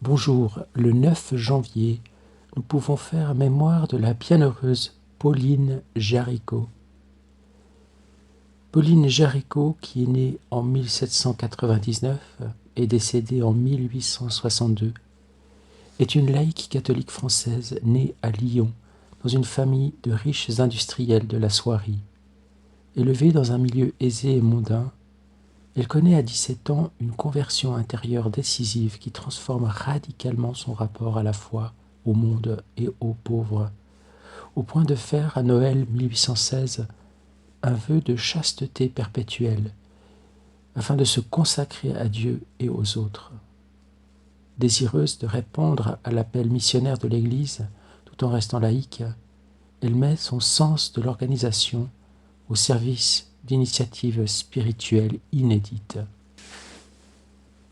Bonjour, le 9 janvier, nous pouvons faire mémoire de la bienheureuse Pauline Jaricot. Pauline Jaricot, qui est née en 1799 et décédée en 1862, est une laïque catholique française née à Lyon, dans une famille de riches industriels de la soierie. Élevée dans un milieu aisé et mondain, elle connaît à 17 ans une conversion intérieure décisive qui transforme radicalement son rapport à la foi, au monde et aux pauvres, au point de faire à Noël 1816 un vœu de chasteté perpétuelle, afin de se consacrer à Dieu et aux autres. Désireuse de répondre à l'appel missionnaire de l'Église, tout en restant laïque, elle met son sens de l'organisation au service d'initiatives spirituelles inédites.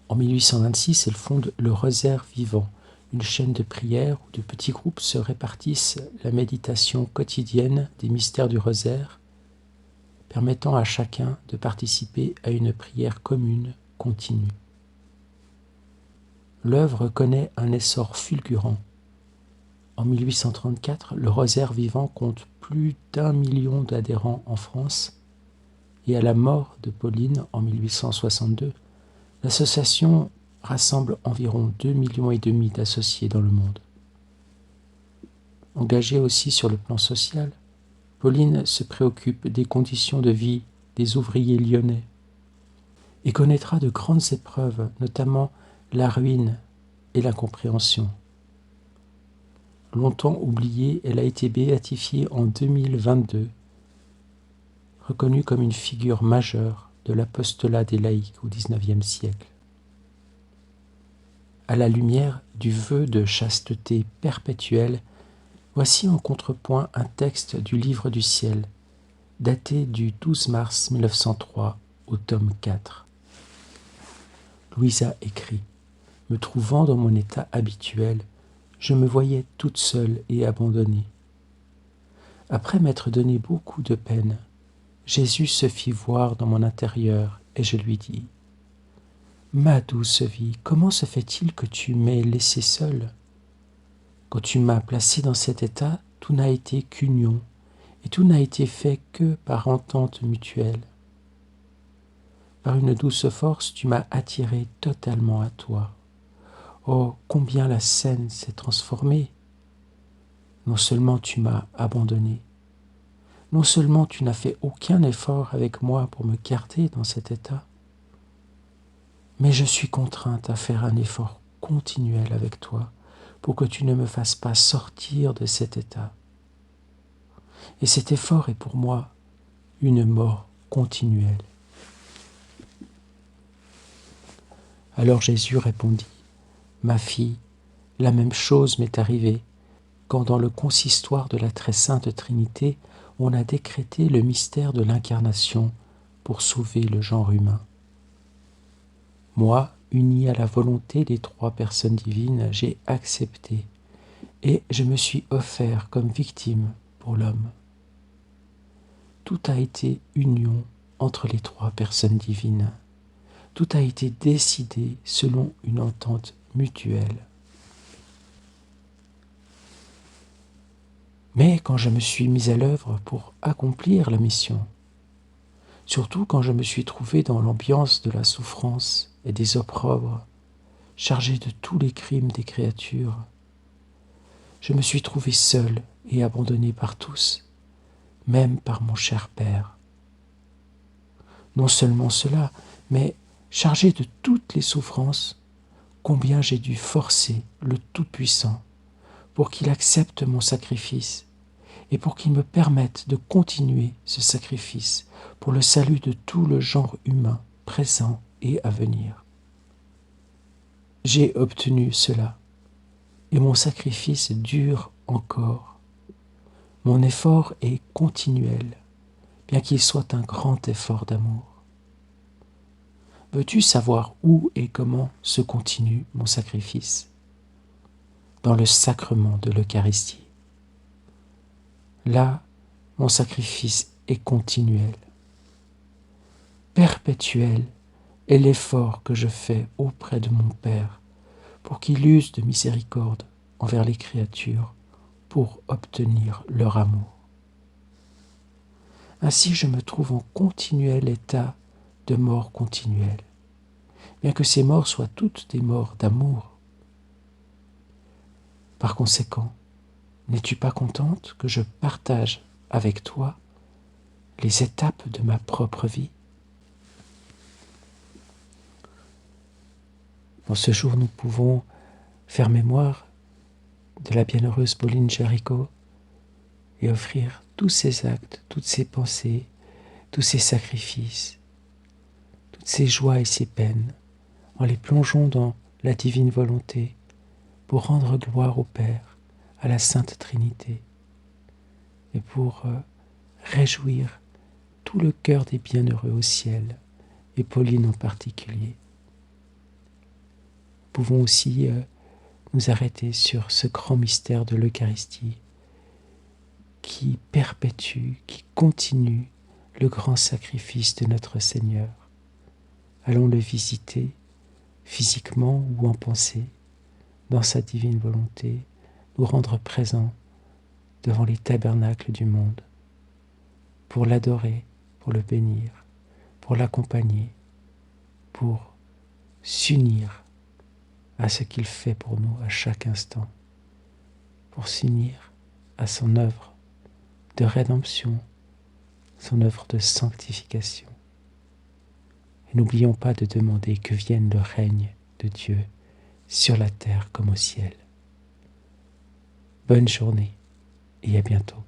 En 1826, elle fonde le Rosaire Vivant, une chaîne de prières où de petits groupes se répartissent la méditation quotidienne des mystères du Rosaire, permettant à chacun de participer à une prière commune, continue. L'œuvre connaît un essor fulgurant. En 1834, le Rosaire Vivant compte plus d'1 million d'adhérents en France, et à la mort de Pauline en 1862, l'association rassemble environ 2,5 millions d'associés dans le monde. Engagée aussi sur le plan social, Pauline se préoccupe des conditions de vie des ouvriers lyonnais et connaîtra de grandes épreuves, notamment la ruine et l'incompréhension. Longtemps oubliée, elle a été béatifiée en 2022, reconnue comme une figure majeure de l'apostolat des laïcs au XIXe siècle. À la lumière du vœu de chasteté perpétuelle, voici en contrepoint un texte du Livre du ciel, daté du 12 mars 1903 au tome 4. Louisa écrit « Me trouvant dans mon état habituel, je me voyais toute seule et abandonnée. Après m'être donné beaucoup de peine, Jésus se fit voir dans mon intérieur et je lui dis « Ma douce vie, comment se fait-il que tu m'aies laissée seule ? Quand tu m'as placée dans cet état, tout n'a été qu'union, et tout n'a été fait que par entente mutuelle. Par une douce force, tu m'as attiré totalement à toi. Oh, combien la scène s'est transformée! Non seulement tu m'as abandonné, non seulement tu n'as fait aucun effort avec moi pour me garder dans cet état, mais je suis contrainte à faire un effort continuel avec toi pour que tu ne me fasses pas sortir de cet état. Et cet effort est pour moi une mort continuelle. » Alors Jésus répondit « Ma fille, la même chose m'est arrivée quand dans le consistoire de la très sainte Trinité, on a décrété le mystère de l'incarnation pour sauver le genre humain. Moi, uni à la volonté des trois personnes divines, j'ai accepté et je me suis offert comme victime pour l'homme. Tout a été union entre les trois personnes divines. Tout a été décidé selon une entente mutuelle. Mais quand je me suis mis à l'œuvre pour accomplir la mission, surtout quand je me suis trouvé dans l'ambiance de la souffrance et des opprobres, chargé de tous les crimes des créatures, je me suis trouvé seul et abandonné par tous, même par mon cher Père. Non seulement cela, mais chargé de toutes les souffrances, combien j'ai dû forcer le Tout-Puissant pour qu'il accepte mon sacrifice et pour qu'il me permette de continuer ce sacrifice pour le salut de tout le genre humain présent et à venir. J'ai obtenu cela, et mon sacrifice dure encore. Mon effort est continuel, bien qu'il soit un grand effort d'amour. Veux-tu savoir où et comment se continue mon sacrifice ? Dans le sacrement de l'Eucharistie. Là, mon sacrifice est continuel. Perpétuel est l'effort que je fais auprès de mon Père pour qu'il use de miséricorde envers les créatures pour obtenir leur amour. Ainsi je me trouve en continuel état de mort continuelle, bien que ces morts soient toutes des morts d'amour. Par conséquent, n'es-tu pas contente que je partage avec toi les étapes de ma propre vie? En ce jour, nous pouvons faire mémoire de la bienheureuse Pauline Jaricot et offrir tous ces actes, toutes ces pensées, tous ces sacrifices, toutes ces joies et ces peines, en les plongeant dans la divine volonté pour rendre gloire au Père, à la Sainte Trinité, et pour réjouir tout le cœur des bienheureux au ciel, et Pauline en particulier. Nous pouvons aussi nous arrêter sur ce grand mystère de l'Eucharistie qui perpétue, qui continue le grand sacrifice de notre Seigneur. Allons le visiter physiquement ou en pensée, dans sa divine volonté, nous rendre présents devant les tabernacles du monde, pour l'adorer, pour le bénir, pour l'accompagner, pour s'unir à ce qu'il fait pour nous à chaque instant, pour s'unir à son œuvre de rédemption, son œuvre de sanctification. Et n'oublions pas de demander que vienne le règne de Dieu sur la terre comme au ciel. Bonne journée et à bientôt.